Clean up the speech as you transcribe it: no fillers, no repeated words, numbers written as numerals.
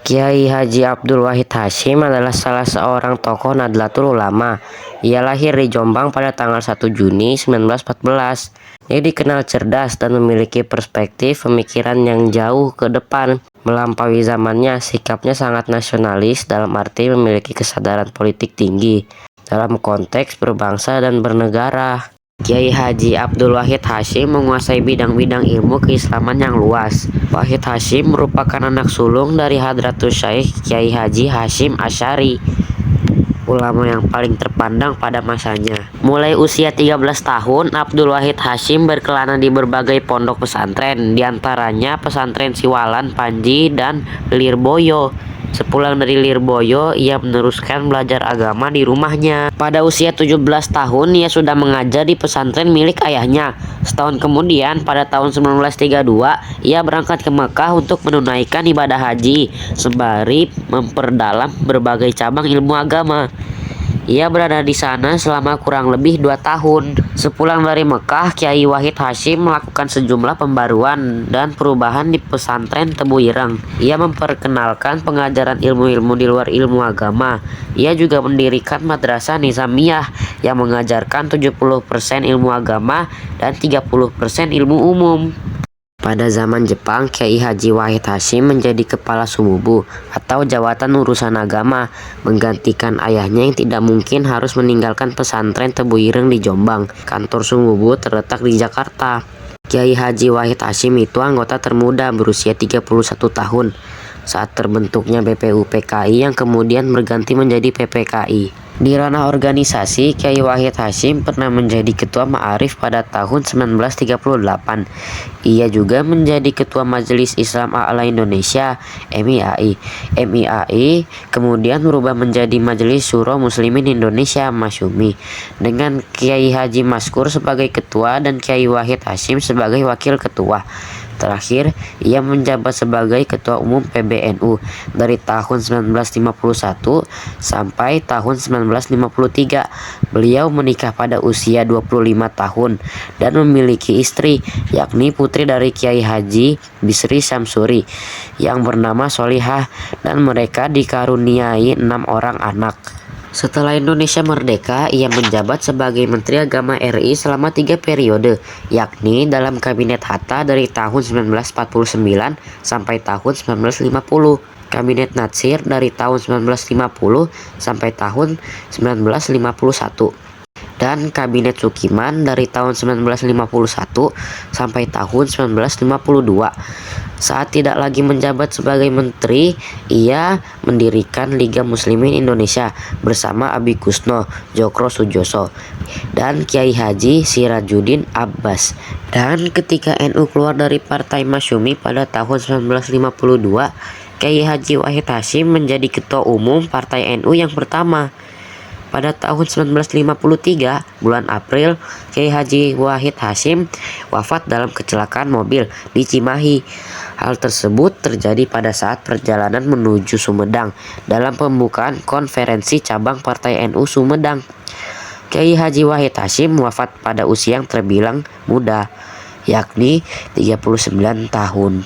Kiai Haji Abdul Wahid Hasyim adalah salah seorang tokoh Nahdlatul Ulama. Ia lahir di Jombang pada tanggal 1 Juni 1914. Ia dikenal cerdas dan memiliki perspektif pemikiran yang jauh ke depan. Melampaui zamannya, sikapnya sangat nasionalis dalam arti memiliki kesadaran politik tinggi dalam konteks berbangsa dan bernegara. Kiai Haji Abdul Wahid Hasyim menguasai bidang-bidang ilmu keislaman yang luas. Wahid Hasyim merupakan anak sulung dari Hadratus Syaikh Kiai Haji Hasyim Asy'ari, ulama yang paling terpandang pada masanya. Mulai usia 13 tahun, Abdul Wahid Hasyim berkelana di berbagai pondok pesantren, diantaranya pesantren Siwalan, Panji, dan Lirboyo. Sepulang dari Lirboyo, ia meneruskan belajar agama di rumahnya. Pada usia 17 tahun, ia sudah mengajar di pesantren milik ayahnya. Setahun kemudian, pada tahun 1932, ia berangkat ke Mekah untuk menunaikan ibadah haji, sembari memperdalam berbagai cabang ilmu agama. Ia berada di sana selama kurang lebih 2 tahun. Sepulang dari Mekah, Kiai Wahid Hasyim melakukan sejumlah pembaruan dan perubahan di pesantren Tebu Ireng. Ia memperkenalkan pengajaran ilmu-ilmu di luar ilmu agama. Ia juga mendirikan Madrasah Nizamiyah yang mengajarkan 70% ilmu agama dan 30% ilmu umum. Pada zaman Jepang, Kiai Haji Wahid Hasyim menjadi kepala Sumubu atau jawatan urusan agama, menggantikan ayahnya yang tidak mungkin harus meninggalkan pesantren Tebu Ireng di Jombang. Kantor Sumubu terletak di Jakarta. Kiai Haji Wahid Hasyim itu anggota termuda berusia 31 tahun saat terbentuknya BPUPKI yang kemudian berganti menjadi PPKI. Di ranah organisasi, Kiai Wahid Hasyim pernah menjadi Ketua Ma'arif pada tahun 1938. Ia juga menjadi Ketua Majelis Islam A'la Indonesia (MIAI). MIAI kemudian berubah menjadi Majelis Syuro Muslimin Indonesia (MASYUMI) dengan Kiai Haji Maskur sebagai ketua dan Kiai Wahid Hasyim sebagai wakil ketua. Terakhir, ia menjabat sebagai Ketua Umum PBNU dari tahun 1951 sampai tahun 1953. Beliau menikah pada usia 25 tahun dan memiliki istri, yakni putri dari Kiai Haji Bisri Syamsuri yang bernama Solihah, dan mereka dikaruniai 6 orang anak. Setelah Indonesia merdeka, ia menjabat sebagai Menteri Agama RI selama 3 periode, yakni dalam Kabinet Hatta dari tahun 1949 sampai tahun 1950, Kabinet Natsir dari tahun 1950 sampai tahun 1951, dan Kabinet Sukiman dari tahun 1951 sampai tahun 1952. Saat tidak lagi menjabat sebagai menteri, ia mendirikan Liga Muslimin Indonesia bersama Abi Kusno, Djokro Sujoso, dan Kiai Haji Sirajuddin Abbas. Dan ketika NU keluar dari Partai Masyumi pada tahun 1952, Kiai Haji Wahid Hasyim menjadi Ketua Umum Partai NU yang pertama. Pada tahun 1953, bulan April, Kiai Haji Wahid Hasyim wafat dalam kecelakaan mobil di Cimahi. Hal tersebut terjadi pada saat perjalanan menuju Sumedang dalam pembukaan konferensi cabang Partai NU Sumedang. Kiai Haji Wahid Hasyim wafat pada usia yang terbilang muda, yakni 39 tahun.